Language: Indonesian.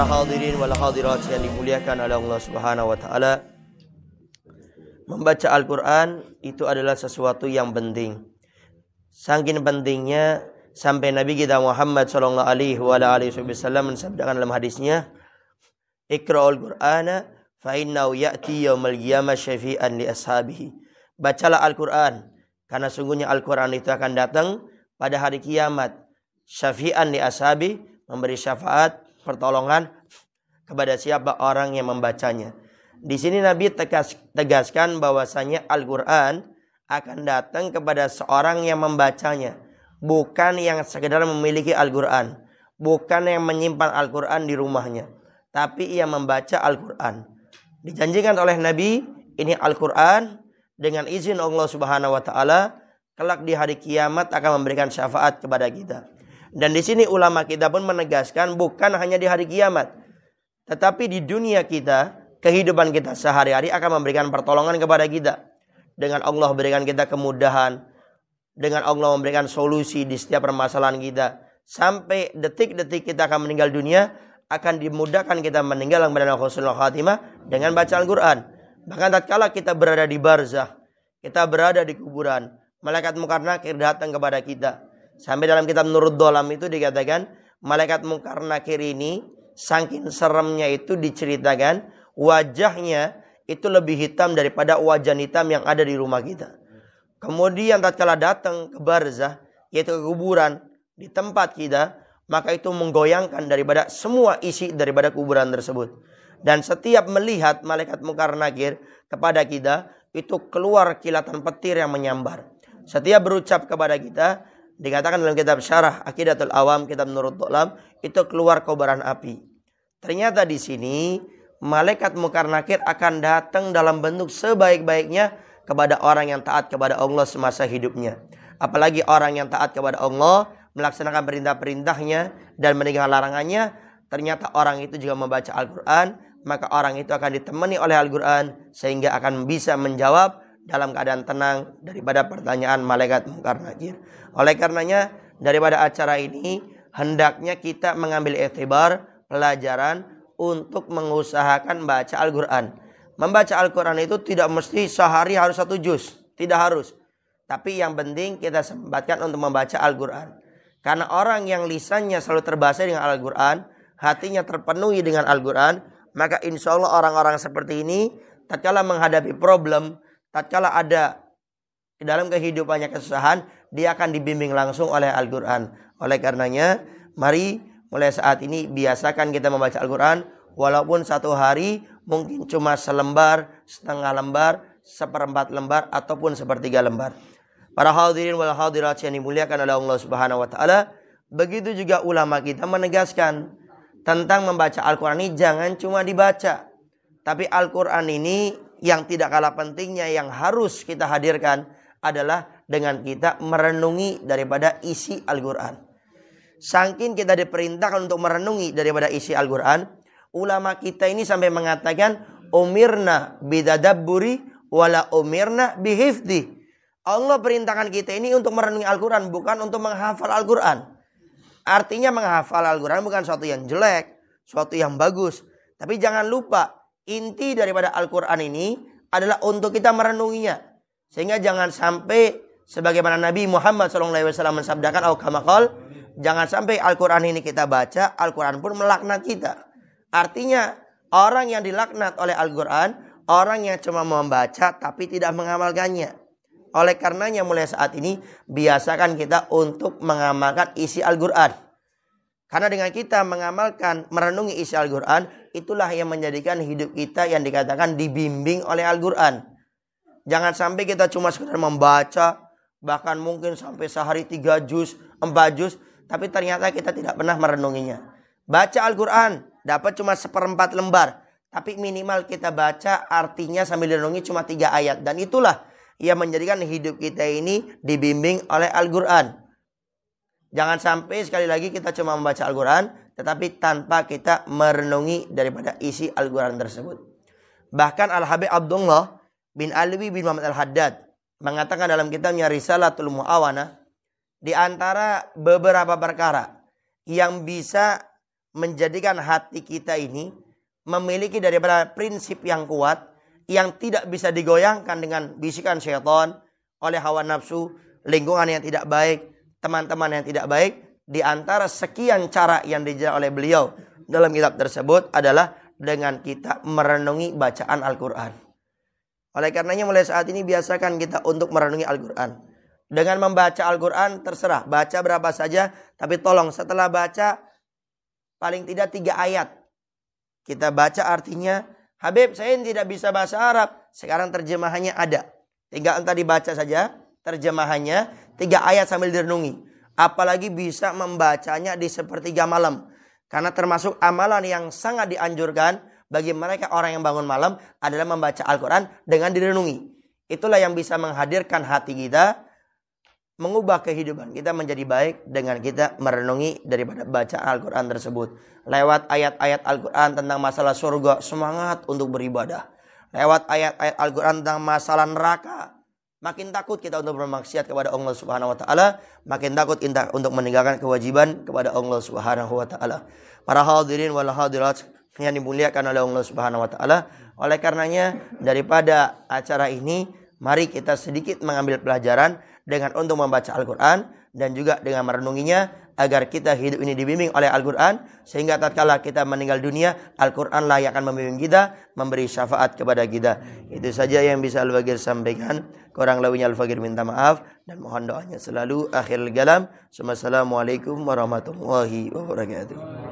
Para hadirin wal hadirat yang dimuliakan oleh Allah Subhanahu wa taala, membaca Al-Qur'an itu adalah sesuatu yang penting. Saking pentingnya sampai Nabi kita Muhammad sallallahu alaihi wasallam mensabdakan dalam hadisnya, "Iqra'ul Qur'ana fa innahu ya'ti yaumal qiyamah syafi'an li ashabihi." Bacalah Al-Qur'an karena sungguhnya Al-Qur'an itu akan datang pada hari kiamat, syafi'an li ashabi, memberi syafaat, pertolongan kepada siapa orang yang membacanya. Di sini Nabi tegaskan bahwasanya Al-Qur'an akan datang kepada seorang yang membacanya, bukan yang sekedar memiliki Al-Qur'an, bukan yang menyimpan Al-Qur'an di rumahnya, tapi ia membaca Al-Qur'an. Dijanjikan oleh Nabi, ini Al-Qur'an dengan izin Allah Subhanahu wa taala kelak di hari kiamat akan memberikan syafaat kepada kita. Dan di sini ulama kita pun menegaskan bukan hanya di hari kiamat, tetapi di dunia kita, kehidupan kita sehari-hari akan memberikan pertolongan kepada kita. Dengan Allah memberikan kita kemudahan, dengan Allah memberikan solusi di setiap permasalahan kita. Sampai detik-detik kita akan meninggal dunia, akan dimudahkan kita meninggal dengan husnul khatimah dengan baca Al-Quran. Bahkan tatkala kita berada di barzakh, kita berada di kuburan, malaikat Munkar Nakir datang kepada kita. Sampai dalam kitab Nurud Dolam itu dikatakan, malaikat Munkar Nakir ini saking seremnya itu diceritakan, wajahnya itu lebih hitam daripada wajah hitam yang ada di rumah kita. Kemudian tatkala datang ke barzakh, yaitu ke kuburan, di tempat kita, maka itu menggoyangkan daripada semua isi daripada kuburan tersebut. Dan setiap melihat malaikat Munkar Nakir kepada kita, itu keluar kilatan petir yang menyambar. Setiap berucap kepada kita, dikatakan dalam kitab Syarah Aqidatul Awam, kitab Nurud Dolam, itu keluar kobaran api. Ternyata di sini malaikat Munkar Nakir akan datang dalam bentuk sebaik-baiknya kepada orang yang taat kepada Allah semasa hidupnya. Apalagi orang yang taat kepada Allah, melaksanakan perintah-perintahnya dan meninggalkan larangannya, ternyata orang itu juga membaca Al-Quran, maka orang itu akan ditemani oleh Al-Quran sehingga akan bisa menjawab dalam keadaan tenang daripada pertanyaan malaikat Munkar Nakir. Oleh karenanya, daripada acara ini hendaknya kita mengambil iktibar, pelajaran untuk mengusahakan baca Al-Quran. Membaca Al-Quran itu tidak mesti sehari harus 1 juz, tidak harus. Tapi yang penting kita sempatkan untuk membaca Al-Quran. Karena orang yang lisannya selalu terbahasa dengan Al-Quran, hatinya terpenuhi dengan Al-Quran, maka insya Allah orang-orang seperti ini tatkala menghadapi problem, tatkala ada di dalam kehidupannya kesusahan, dia akan dibimbing langsung oleh Al-Quran. Oleh karenanya, mari mulai saat ini biasakan kita membaca Al-Quran, walaupun 1 hari mungkin cuma selembar, setengah lembar, 1/4 lembar, ataupun 1/3 lembar. Para hadirin wal hadirat yang dimuliakan oleh Allah Subhanahu wa taala, begitu juga ulama kita menegaskan tentang membaca Al-Quran ini jangan cuma dibaca, tapi Al-Quran ini yang tidak kalah pentingnya yang harus kita hadirkan adalah dengan kita merenungi daripada isi Al-Quran. Saking kita diperintahkan untuk merenungi daripada isi Al-Quran, ulama kita ini sampai mengatakan umirna bidadabburi wala umirna bihifdi. Allah perintahkan kita ini untuk merenungi Al-Quran, bukan untuk menghafal Al-Quran. Artinya menghafal Al-Quran bukan sesuatu yang jelek, sesuatu yang bagus. Tapi jangan lupa, inti daripada Al-Quran ini adalah untuk kita merenunginya. Sehingga jangan sampai sebagaimana Nabi Muhammad SAW mensabdakan, jangan sampai Al-Quran ini kita baca, Al-Quran pun melaknat kita. Artinya orang yang dilaknat oleh Al-Quran, orang yang cuma membaca tapi tidak mengamalkannya. Oleh karenanya mulai saat ini biasakan kita untuk mengamalkan isi Al-Quran. Karena dengan kita mengamalkan, merenungi isi Al-Quran, itulah yang menjadikan hidup kita yang dikatakan dibimbing oleh Al-Quran. Jangan sampai kita cuma sekedar membaca, bahkan mungkin sampai sehari 3 juz, 4 juz, tapi ternyata kita tidak pernah merenunginya. Baca Al-Quran, dapat cuma 1/4 lembar, tapi minimal kita baca artinya sambil direnungi cuma 3 ayat. Dan itulah yang menjadikan hidup kita ini dibimbing oleh Al-Quran. Jangan sampai sekali lagi kita cuma membaca Al-Quran, tetapi tanpa kita merenungi daripada isi Al-Quran tersebut. Bahkan Al-Habib Abdullah bin Alwi bin Muhammad Al-Haddad mengatakan dalam kitabnya Risalatul Mu'awana, di antara beberapa perkara yang bisa menjadikan hati kita ini memiliki daripada prinsip yang kuat, yang tidak bisa digoyahkan dengan bisikan syaitan, oleh hawa nafsu, lingkungan yang tidak baik, teman-teman yang tidak baik. Di antara sekian cara yang dijelaskan oleh beliau dalam kitab tersebut adalah dengan kita merenungi bacaan Al-Quran. Oleh karenanya mulai saat ini biasakan kita untuk merenungi Al-Quran. Dengan membaca Al-Quran terserah, baca berapa saja, tapi tolong setelah baca paling tidak 3 ayat. Kita baca artinya, Habib saya tidak bisa bahasa Arab, sekarang terjemahannya ada. Tinggal entah dibaca saja terjemahannya, 3 ayat sambil direnungi. Apalagi bisa membacanya di sepertiga malam. Karena termasuk amalan yang sangat dianjurkan bagi mereka orang yang bangun malam adalah membaca Al-Quran dengan direnungi. Itulah yang bisa menghadirkan hati kita, mengubah kehidupan kita menjadi baik dengan kita merenungi daripada bacaan Al-Quran tersebut. Lewat ayat-ayat Al-Quran tentang masalah surga, semangat untuk beribadah. Lewat ayat-ayat Al-Quran tentang masalah neraka, makin takut kita untuk bermaksiat kepada Allah Subhanahu wa taala, makin takut untuk meninggalkan kewajiban kepada Allah Subhanahu wa taala. Para hadirin wal hadirat yang dimuliakan oleh Allah Subhanahu wa taala, oleh karenanya daripada acara ini mari kita sedikit mengambil pelajaran dengan untuk membaca Al-Quran dan juga dengan merenunginya, agar kita hidup ini dibimbing oleh Al-Quran, sehingga tatkala kita meninggal dunia, Al-Quran lah yang akan membimbing kita, memberi syafaat kepada kita. Itu saja yang bisa Al-Fakir sampaikan. Kurang lebihnya Al-Fakir minta maaf dan mohon doanya selalu. Akhirul kalam. Assalamualaikum warahmatullahi wabarakatuh.